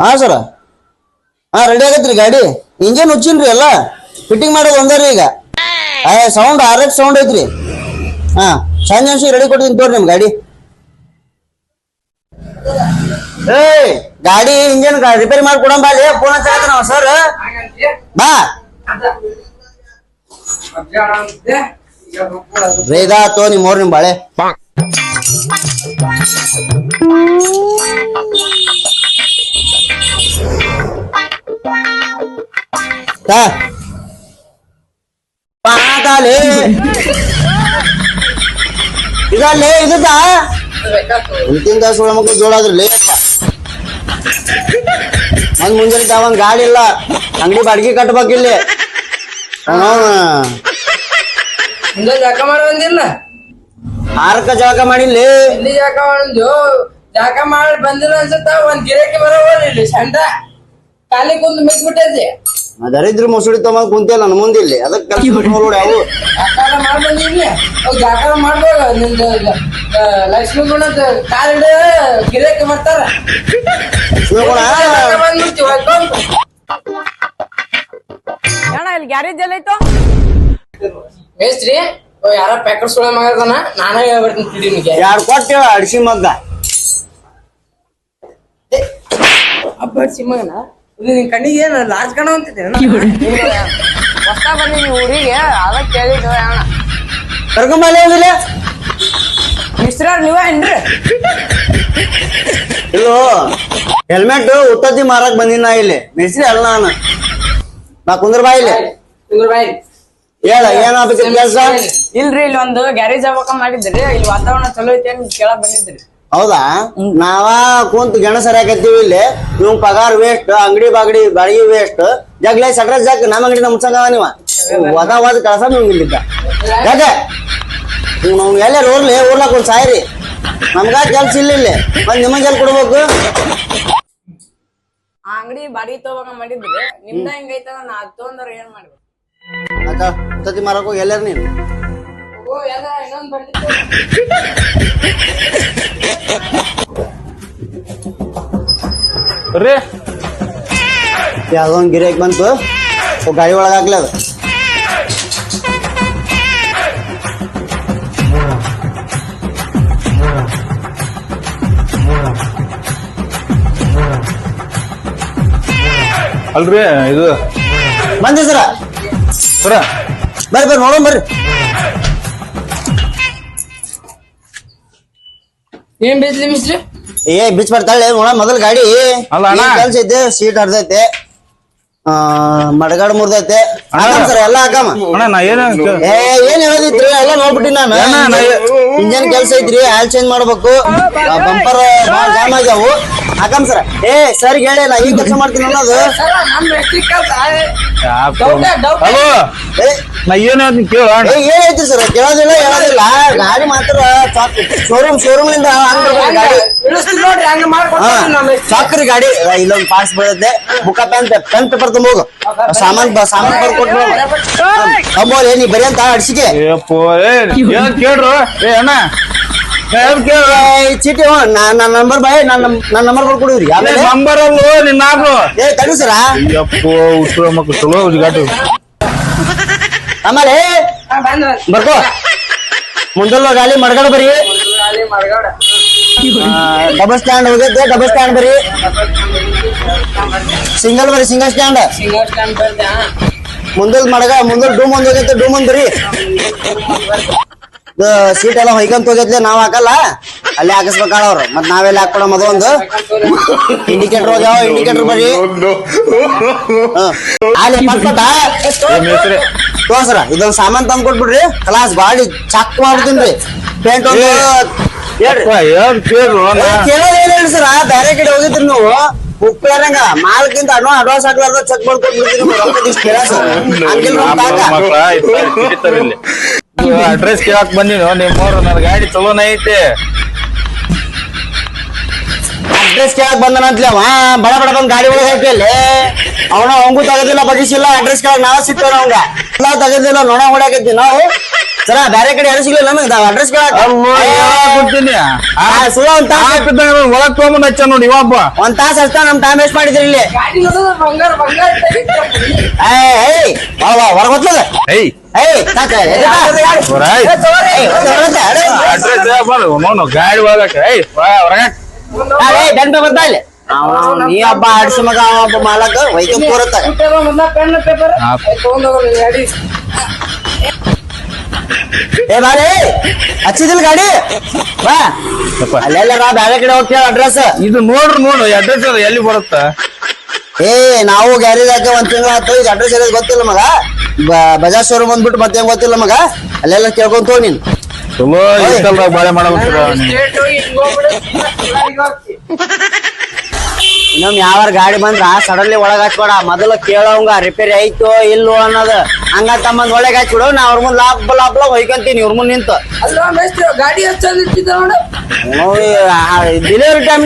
ಹಾ ಸರ. ಹಾ ರೆಡಿ ಆಗತ್ರಿ ಗಾಡಿ. ಇಂಜಿನ್ ಹುಚ್ಚಿನ್ರಿ ಎಲ್ಲ ಫಿಟ್ಟಿಂಗ್ ಮಾಡೋದು ಒಂದರಿ ಈಗ. ಸೌಂಡ್ RX ಸೌಂಡ್ ಐತ್ರಿ. ಹಾ ಸಂಜೆ ರೆಡಿ ಕೊಡ್ತೀನಿ ತೋರಿ ನಿಮ್ ಗಾಡಿ. ಏಯ್ ಗಾಡಿ ಇಂಜಿನ್ ರಿಪೇರಿ ಮಾಡಿ ಕೊಡಂಬ ಅಲ್ಲಿ ಫೋನ್ ಹಚ್ಚ ನಾವ್ ಸರ್. ಬಾ ರೇದಾ ತೋ ನಿಮ್ ನಿಮ್ ಬಾಳೆ. ಪಾತಾಲೆ ಇದಲ್ಲೇ ಇದಕ್ಕ ಉಳ್ಕಿಂದ ಸುಳ ಮಕ್ಕಳು ಜೋಳಾದ್ರಲ್ಲೇ ನನ್ ಮುಂಜಾನೆ ತಾವಂಗ್ ಗಾಡಿ ಇಲ್ಲ, ಅಂಗಡಿ ಬಾಡಿಗೆ ಕಟ್ಬೇಕಿಲ್ಲಿ. ಜಾಕ ಬಂದಿಲ್ಲ, ಆರಕ್ಕ ಜಳಕ ಮಾಡಿಲ್ಲಿ. ಇಲ್ಲಿ ಜಾಕ ಮಾಡಿದ್ವು, ಜಾಕ ಮಾಡಿ ಬಂದಿಲ್ಲ ಅನ್ಸುತ್ತ. ಒಂದ್ ಗಿರಾಕಿ ಬರೋಲ್ಲ ಇಲ್ಲಿ ಸಂಡ ಖಾಲಿ ಕುಂದು ಮಿಕ್ಬಿಟ್ಟೈತಿ. ದರಿದ್ರ ಮೊಸಳಿ ತಮ್ಮ ಕುಂತಿಲ್ಲ ನನ್ನ ಮುಂದಿಲ್ಲಿ, ಅದಕ್ಕೆ ಕೆಲಸ ನೋಡಿ ಅವು ಜಾಕಾರ ಮಾಡಿ ಬಂದಿರ್ಲಿ. ಅವ್ ಜಾಕಾರ ಮಾಡ್ಬೋದು. ನಿಂದ ಲಕ್ಷ್ಮೀ ಗುಣದ ಕಾಲಿಡ ಗಿರಾಕಿ ಬರ್ತಾರ. ಬಂದ್ಬಿಡ್ತೀವಿ ಅಣ್ಣ ಇಲ್ಲಿ ಗ್ಯಾರೇಜ್ ಎಲ್ಲ ಐತೋ ಮೇಸ್ತ್ರಿ. ಯಾರ ಪ್ಯಾಕೆಟ್ ಸುಳ ಮಗದನ, ನಾನೇ ಹೇಳ್ಬಿಡ್ತೀನಿ ನಿಮಗೆ. ಯಾರು ಕೊಟ್ಟೇವ ಅಡಿಸಿ ಮಗ್ಗ ಹಬ್ಬ ಸಿಮ್ಮಗನ ಇದು ನಿನ್ ಕಣ್ಣಿಗೆ ಏನು ಲಾರ್ಜ್ ಕಣ ಅಂತಿದ್ದೆ. ಹೊಸ ಬನ್ನಿ ನೀವು ಊರಿಗೆ ಅದಕ್ಕೆ ಕೇಳಿದ್ವ ಅಣ್ಣ. ಕರ್ಕೊಂಬಲ್ಲಿ ಹೋಗಿಲ್ಲ ಮಿಸ್ರ ನೀವ ಏನ್ರಿ? ಇಲ್ಲೋ ಹೆಲ್ಮೆಟ್ ಉತ್ತತ್ತಿ ಮಾರಕ್ ಬಂದಿನ ಇಲ್ಲಿ ಮಿಸ್ರಿ ಅಲ್ಲ ನಾನು. ನಾ ಕುಂದ್ರ ಬಾ ಇಲ್ಲಿ. ಬಾಯ್ ಹೇಳ ಏನಾಗ್ಬೇಕು ಕೆಲಸ? ಇಲ್ರಿ ಇಲ್ಲಿ ಒಂದು ಗ್ಯಾರೇಜ್ ಆಗ್ಬೇಕ ಮಾಡಿದ್ರಿ. ಇಲ್ಲಿ ವಾತಾವರಣ ಚಲೋ ಐತಿ ಅಂತ ಕೇಳಕ್ ಬಂದಿದ್ರಿ. ಹೌದಾ? ನಾವ ಕುಂತ ಗೆಣಸರಿ ಹಾಕತ್ತೀವಿ ಇಲ್ಲಿ. ನೀವು ಪಗಾರ ವೇಸ್ಟ್, ಅಂಗಡಿ ಬಾಡಿಗೆ ವೇಸ್ಟ್. ಜಗ್ಲೇ ಸಟ್ರ ಜಾಕ್ ನಮ್ಮ ಅಂಗಡಿನ ಮುಚ್ಚಂಗವ ನೀವ ಒದ ಕೆಲಸ ನೀವು ಇಲ್ಲಿದ್ದ ಯಾಕೆ ನಾವು ಎಲ್ಲ ರೋರ್ಲಿ ಊರ್ಲಾಕ ಒಂದ್ ಸಾಯ್ರಿ. ನಮ್ಗ ಕೆಲ್ಸ ಇಲ್ಲ ಇಲ್ಲಿ, ಮತ್ ನಿಮಗ್ ಎಲ್ ಕೊಡ್ಬೇಕು? ಆ ಅಂಗಡಿ ಬಾಡಿಗೆ ತಗೋಬೇಕ ಮಾಡಿದ್ರಿ. ನಿಮ್ದ ಹೆಂಗೈತ ನಾ ಅದ್ ತಗೊಂಡ್ರ ಏನ್ ಮಾಡ್ಬೇಕು? ಉತ್ತತ್ತಿ ಮಾರಕ್ ಹೋಗಿ ಎಲ್ಲಾರ ನೀನು ಇನ್ನೊಂದ್ ಬಂದಿತ್ತು. ಯಾವ್ದೊಂದ್ ಗಿರಾಕ್ ಬಂತು, ಗಾಡಿ ಒಳಗ ಹಾಕ್ಲಿ ಅದು. ಅಲ್ರಿ ಇದು ಬಂದಿ ಸರ. ಸರ ಬರ್ರಿ ನೋಡೋಣ ಬರ್ರಿ. ಏನ್ ಬೇಸ್ಲಿ ಮಿಸ್ರಿ? ಬಿಚ್ ಬರ್ತಾಳೆ ನೋಡ ಮೊದಲ್ ಗಾಡಿ. ಅಲ್ಲ ಅಣ್ಣ. ಕೆಲ್ಸ ಐತೆ, ಸೀಟ್ ಹರ್ದೈತೆ, ಮಡಗಾಡ್ ಮುರ್ದೈತೆ. ಸರ್ ಎಲ್ಲ ಹಾಕಮ್ಮ. ಅಣ್ಣ ನಾ ಏನ್ ಹೇಳದಿತ್ರಿ ಎಲ್ಲ ನೋಡ್ಬಿಟ್ಟಿ ನಾನು. ಇಂಜನ್ ಕೆಲ್ಸ ಐತ್ರಿ, ಆಯಿಲ್ ಚೇಂಜ್ ಮಾಡ್ಬೇಕು, ಬಂಪರ್ ಬಾಳ ಜಾಮ್ ಆಗ್ಯಾವು. ಹಾಕಮ್ ಸರ. ಸರ್ ಹೇಳಿ ನಾ ಈ ಕೆಲಸ ಮಾಡ್ತೀನಿ ಅನ್ನೋದು. ಹಲೋ ನಾ ಏನ್ ಹೇಳ್ತೀನಿ ಕೇಳ. ಏನೈತಿ ಸರ್ ಕೇಳೋದಿಲ್ಲ ಹೇಳೋದಿಲ್ಲ. ಗಾಡಿ ಮಾತ್ರ ಶೋರೂಮ್ ಲಿಂದ ಗಾಡಿ ನೋಡ್ರಿ ಹಂಗ ಮಾಡ್ಕೊಡ್ತೀನಿ. ಸಾಕ್ರಿ ಗಾಡಿ. ಇಲ್ಲೊಂದು ಪಾರ್ಟ್ಸ್ ಬೀಳುತ್ತೆ, ಬುಕ್ಕ ಪೆನ್ ಪೇಪರ್ ತುಂಬೋಗು, ಸಾಮಾನ್ ಬರ್ಕೊಟ್ರು ಅಂಬೋಲ್ ನೀ ಬರೀ ಅಂತ ಅಡ್ಸಿಗೆ ಏನ್ ಕೇಳ್ರು. ಅಣ್ಣ ಚೀಟಿ ನನ್ನ ನಂಬರ್ ಬಾಯ್, ನನ್ನ ನಂಬರ್ ಬರ್ಕೊಡಿದ್ರಿ. ಆಮೇಲೆ ನಂಬರ್ ಅಲ್ಲೋ ನಿನ್ನ ತಡಿ ಸರ. ಉತ್ತರ ಮಕ್ಕಳು ಚಲೋ ಗಾಡಿ. ಆಮೇಲೆ ಬರ್ಕೋ ಮುಂದಲ್ಲ ಗಾಡಿ ಮಡ್ಗಾಡ್ ಬರೀ. ಡಬಲ್ ಸ್ಟ್ಯಾಂಡ್ ಹೋಗೈತೆ, ಡಬಲ್ ಸ್ಟ್ಯಾಂಡ್ ಬರೀ. ಸಿಂಗಲ್ ಬರೀ, ಸಿಂಗಲ್ ಸ್ಟ್ಯಾಂಡ್. ಮುಂದಲ್ ಡೂಮ್ ಒಂದ್ ಹೋಗೈತೆ, ಡೂಮ್ ಒಂದ್ ಬರೀ. ಸೀಟ್ ಎಲ್ಲ ಹೊಯ್ಕೊಂತ ಹೋಗೈತ್ಲೆ, ನಾವ್ ಹಾಕಲ್ಲ, ಅಲ್ಲಿ ಹಾಕಿಸ್ಬೇಕಾಳ ಅವ್ರು. ಮತ್ ನಾವೆಲ್ಲ ಹಾಕೊಳ ಮೊದಲು ಒಂದು ಇಂಡಿಕೇಟರ್ ಹೋಗ್ಯಾವ, ಇಂಡಿಕೇಟರ್ ಬರೀ. ಅಲ್ಲಿ ತೋರ್ಸ್ರ ಇದೊಂದ್ ಸಾಮಾನ್ ತಂದ್ ಕೊಟ್ಬಿಡ್ರಿ, ಕ್ಲಾಸ್ ಗಾಡಿ ಚಾಕ್ ಮಾಡ್ತೀನ್ರಿ. ಪೇಂಟ್ ಒಂದು ಕೇಳೋದ್ ಏನ್ ಸರ, ಬೇರೆ ಕಡೆ ಹೋಗಿದ್ರಿ ನೀವು ಉಪ್ಪಿರಂಗ ಮಾಲ್ಕಿಂತ ಅಡ್ವಾನ್ಸ್ ಹಾಕ್ಲಾರ್ದ ಚೆಕ್ ಮಾಡ್ಕೊಟ್ಬಿಡ್ತೀನಿ. ಅಡ್ರೆಸ್ ಕೇಳಕ್ ಬಂದಿನ ನಿಮ್ಮವ್ರು. ನನ್ನ ಗಾಡಿ ಚಲೋನ ಐತಿ. ಅಡ್ರೆಸ್ ಕೇಳಕ್ ಬಂದನಂತ್ಲಿ ಅವ ಬಡ ಬಂದ್ ಗಾಡಿ ಒಳಗೆ ಹಾಕಿ ಅವಂಗೂ ತಗದಿಲ್ಲ, ಬದಿಸಿಲ್ಲ. ಅಡ್ರೆಸ್ ಕೇಳಕ್ ನಾವ್ ಸಿಗ್ತೇವ ಅವಂಗ ಎಲ್ಲ ತಗದಿಲ್ಲ, ನೋಡ ಹೊಡ್ಯಾಕೈತಿ ನಾವು. ಸರ ಬ್ಯಾರೆ ಕಡೆ ಯಾರು ಸಿಗ್ಲಿಲ್ಲ ನಮಗ್ ಅಡ್ರೆಸ್ ಕೊಡ್ತೀನಿ ಸುಳ್ಳ ಒಳಗ್ ತಗೊಂಡ್ ಹಚ್ಚ ನೋಡಿ ಇವಪ್ಪ ಒಂದ್ ತಾಸ ಅಷ್ಟ ನಮ್ ಟೈಮ್ ವೇಸ್ಟ್ ಮಾಡಿದ್ರಿ ಇಲ್ಲಿ ಗಾಡಿ ನೋಡಿದ್ರೆ ಬಂಗಾರ ಬಂಗಾರ ಹೊರಗೊತ್ತದ ಏಯ್ ಅಡ್ರೆಸ್ ಗಾಡಿ ಒಳಗಕ್ಕೆ ಏಯ್ ಬರ್ತಾ ಇಲ್ಲಿ ನೀ ಹಬ್ಬ ಆಡ್ಸಿ ಮಗ ಹಬ್ಬ ಮಾಲಕ ವೈದ್ಯ ಕೂರತ್ತ ಪೆನ್ ಪೇಪರ್ ತಗೊಂಡೋಗ್ರಿ ಗಾಡಿ ಏ ಬಾರಿ ಹಚ್ಚಿದಿಲ್ಲ ಗಾಡಿ ಬಾ ಅಲ್ಲೆಲ್ಲ ಬ್ಯಾರೆ ಕಡೆ ಹೋಗ್ತೀವಿ ಅಡ್ರೆಸ್ ಇದು ನೋಡು ಅಡ್ರೆಸ್ ಎಲ್ಲಿ ಬರುತ್ತ ಏ ನಾವು ಗ್ಯಾರೇಜ್ ಹಾಕಿ ಒಂದ್ ತಿಂಗಳ ಆಯ್ತು ಇದು ಅಡ್ರೆಸ್ ಎಲ್ಲ ಗೊತ್ತಿಲ್ಲ ಮಗ ಬಜಾಜ್ ಶೋರೂಮ್ ಬಂದ್ಬಿಟ್ಟು ಮತ್ತೆ ಹೆಂಗ್ ಗೊತ್ತಿಲ್ಲ ಮಗ ಅಲ್ಲೆಲ್ಲ ಕೇಳ್ಕೊಂತ ಹೋಗಿ ನೀನ್ ಚಲೋ ಇಷ್ಟಲ್ದಾಗ ಬಾಳೆ ಮಾಡಬೇಕು ಸ್ಟೇಟ್ ಹೋಗಿ ಹಿಂಗ್ ಹೋಗ್ಬಿಡು, ಗಾಡಿಗೆ ಹೋಗ್ತಿ. ಇನ್ನೊಮ್ಮೆ ಯಾವಾರ ಗಾಡಿ ಬಂದ್ರ ಸಡನ್ಲಿ ಒಳಗ್ ಹಚ್ಬೇಡ ಮೊದಲು ಕೇಳೋಂಗ ರಿಪೇರಿ ಐತೋ ಇಲ್ಲೋ ಅನ್ನೋದು ಹಂಗ ತಮ್ಮಂದ್ ಒಳಗ್ ಹಚ್ಬಿಡು ನಾ ಅವ್ರ ಮುಂದ್ ಲಾಪ್ ಹೊಯ್ಕೊಂತೀನಿ ಇವ್ರ ಮುಂದ್ ನಿಂತು ಅಲ್ವಾ ಮೇಸ್ತ್ರಿ ಗಾಡಿ ಹಚ್ಚಂದ್ ಇಟ್ಟಿದ್ದ ನೋಡು ಡೆಲಿವರಿ ಟೈಮ್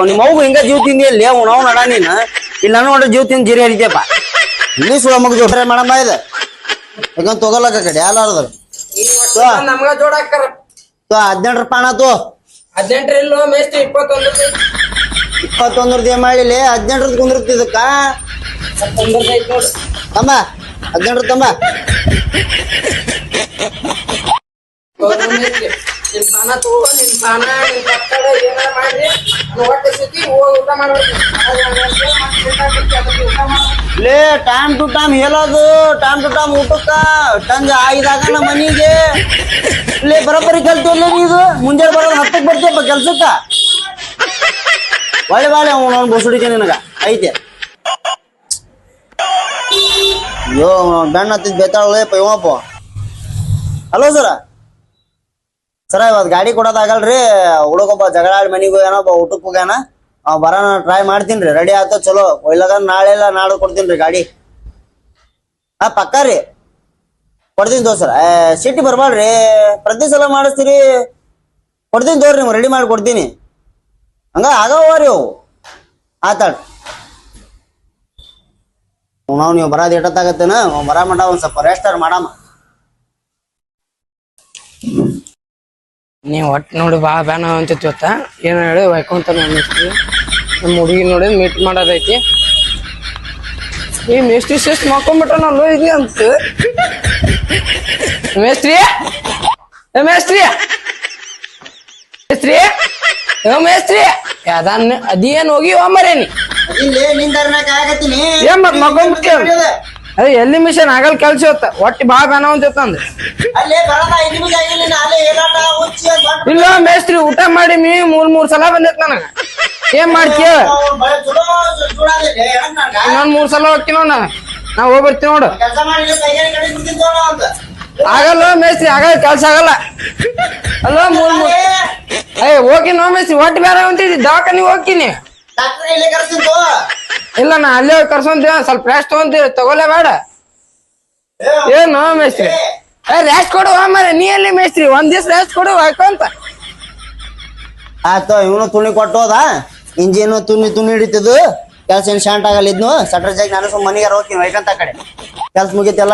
ನಿಮ್ಮ ಮಗು ಹಿಂಗ ಜೀವ ತಿಂದಿ ಅಲ್ಲಿ ನಾವು ನಡ ನೀನ್ ಇಲ್ಲ ನೋಡ್ರಿ ಜೀವ ತಿಂದ್ ಜಿರಿ ಹರಿತೇಪ ಇಲ್ಲಿ ಸುಳ ಮಗ ಜೋಟ್ರೆ ಮಾಡಮ್ಮ ಇದೆ ಯಾಕಂತ ತಗೋಲಕ್ಕ ಕಡೆ ಯಾರು ನಮ್ಗ ಜೋಡಾಕ್ತಾರ 18 ರೂಪಾಯಿ ತೋ 18 ಇಲ್ಲೋ ಮೇಸ್ತ್ರಿ 21 21 ಮಾಡಿಲಿ 18 ಕುಂದಿರ್ತಿದಕ್ಕ 19 ಐತ್ ನೋಡು ತಮ್ಮ 18 ತಮ್ಮ ಹೌದು ಮೇಸ್ತ್ರಿ ನಿನ್ ಪಾನ ತಗೋ ನಿನ್ ಪಾನ ನಿನ್ ಕಟ್ಟಡ ಏನಾರ ಮಾಡ್ರಿ ಹೊಟ್ಟೆ ಸಿಕ್ಕಿ ಹೋಗಿ ಊಟ ಮಾಡ್ಬೇಕು ಲೇ ಟೈಮ್ ಟು ಟೈಮ್ ಹೇಳೋದು ಟೈಮ್ ಟು ಟೈಮ್ ಊಟಕ್ಕ ಟಂಜ ಆಗಿದಾಗ ನಮ್ಮ ಮನಿಗೆ ಲೇ ಬರೋಬ್ಬರಿ ಕಲ್ತಿಲ್ಲ ನೀದು ಮುಂಜಾನೆ ಬರೋದು 10ಕ್ಕೆ ಬರ್ತೀಯಪ್ಪ ಕೆಲ್ಸಕ್ಕ ಬಾಳೆ ಅವ್ನು ಬಸುಡಿಕೆ ನಿನಗ ಐತೆ ಅಯ್ಯೋ ಬೆಣ್ಣ ಹತ್ತಿದ್ ಬೇತಾಳಪ್ಪ ಇವಪ್ಪ ಹಲೋ ಸರ ಇವತ್ತು ಗಾಡಿ ಕೊಡೋದಾಗಲ್ರಿ ಹುಡುಗೊಬ್ಬ ಜಗಳ ಆಡಿ ಮನಿಗೆ ಹೋಗ್ಯಾನ ಊಟಕ್ಕೆ ಹೋಗ್ಯಾನ ಬರೋಣ ಟ್ರೈ ಮಾಡ್ತೀನಿ ರೆಡಿ ಆಯ್ತು ಚಲೋ ಒಯ್ಲಾಗ ನಾಳೆ ಇಲ್ಲ ನಾಳೆ ಕೊಡ್ತೀನಿ ಗಾಡಿ ಪಕ್ಕ ರೀ ಕೊಡ್ತೀನಿ ತೋರ್ಸರ ಸಿಟಿ ಬರ್ಬಾಡ್ರಿ ಪ್ರತಿ ಸಲ ಮಾಡಿಸ್ತೀರಿ ಕೊಡ್ತೀನಿ ತೋರಿ ನಿಮ್ಗೆ ರೆಡಿ ಮಾಡಿ ಕೊಡ್ತೀನಿ ಹಂಗ ಆಗವ್ರಿ ಅವು ಆತಾಡ್ ನಾವು ನೀವು ಬರೋದು ಎಟ್ಟತ್ತಾಗತ್ತೇನ ಬರ ಮಟ ಒಂದ್ ಸ್ವಲ್ಪ ರೆಸ್ಟಾರ್ ಮಾಡಮ್ಮ ನೀವ್ ಒಟ್ಟು ನೋಡಿ ಬಾ ಬ್ಯಾನ ಅಂತಿತ್ತು ಇವತ್ತ ಏನ ಹೇಳಿ ವೈಕೊಂತ ಮೇಸ್ತ್ರಿ ನಮ್ಮ ಹುಡುಗಿ ನೋಡಿ ಮೀಟ್ ಮಾಡೋದೈತಿ ಈ ಮೇಸ್ತ್ರಿ ಶಿಸ್ತು ಮಾಡ್ಕೊಂಡ್ಬಿಟ್ಟ ಇದೆ ಅಂತ ಮೇಸ್ತ್ರಿ ಮೇಸ್ತ್ರಿ ಮೇಸ್ತ್ರಿ ಮೇಸ್ತ್ರಿ ಅದೇನ್ ಹೋಗಿ ಮರೇನಿ ಇಲ್ಲಿ ನಿಂದ ಆಗತ್ತೀನಿ ಏನ್ ಮತ್ ಮಕ್ಕೊಂಡ್ಬಿಡ್ತೀವ ಅದೇ ಎಲ್ಲಿ ಮಿಷನ್ ಆಗಲ್ ಕೆಲ್ಸ ಇವತ್ತ ಒಟ್ಟು ಬಾ ಬ್ಯಾನ ಅಂತಿತ್ತು ಅಂದ್ ಅಲ್ಲೇ ಬರಲ್ಲ 5 ನಿಮಿಷ ಆಗಿಲ್ಲ ನಾಳೆ ಏನಾಟ ಹುಚ್ಚಿ ಅಂತ ಇಲ್ಲ ಮೇಸ್ತ್ರಿ ಊಟ ಮಾಡಿ ಮೂರ್ ಸಲ ಬಂದೈತ್ ನನಗ ಏನ್ ಮಾಡ್ತೀಯ ಇನ್ನೊಂದ್ 3 ಸಲ ಹೋಗ್ತೀನಿ ನೋಡ ನಾ ಹೋಗ್ಬರ್ತೀನಿ ನೋಡು ಕೆಲಸ ಮಾಡಿ ಕೈಗೆ ಕಡೆ ಬಿಡ್ತೀನಿ ತೋಣ ಅಂತ ಆಗಲ್ಲ ಮೇಸ್ತ್ರಿ ಆಗಲ್ಲ ಕೆಲ್ಸ ಆಗಲ್ಲ ಅಲ್ಲ ಮೂರ್ ಹೋಗಿ ನೋ ಮೇಸ್ತ್ರಿ ಒಟ್ಟು ಬೇರೆ ಅಂತಿದ್ದಿ ದವಾಖಾನಿಗೆ ಹೋಗ್ತೀನಿ ಡಾಕ್ಟರ್ ಇಲ್ಲಿ ಕರ್ತೀನಿ ತೋ ಇಲ್ಲ ನಾ ಅಲ್ಲೇ ಕರ್ಸೊಂತೀವ ಸ್ವಲ್ಪ ರೆಸ್ಟ್ ತಗೊಂತೀವಿ ತಗೊಳ್ಳೇ ಬೇಡ ಏನು ಮೇಸ್ತ್ರಿ ರೆಸ್ಟ್ ಕೊಡು ಮರ ನೀ ಎಲ್ಲಿ ಮೇಸ್ತ್ರಿ ಒಂದ್ ದಿವ್ಸ ರೆಸ್ಟ್ ಕೊಡು ಹಾಕೊಂತ ಆಯ್ತು ಇವನು ತುಣಿ ಕೊಟ್ಟೋದ ಇಂಜಿನ್ ತುಣಿ ಹಿಡಿತಿದ್ದು ಕೆಲಸ ಏನ್ ಶಾಂಟ್ ಆಗಲ್ಲ ಇದ್ನು ಸಟ್ರ ಜಾಗಿ ನಾನು ಸುಮ್ಮನೆ ಮನೆಗೆ ಹೋಗ್ತೀನಿ ವೈಕಂತ ಕಡೆ ಕೆಲ್ಸ ಮುಗಿತೆಲ್ಲ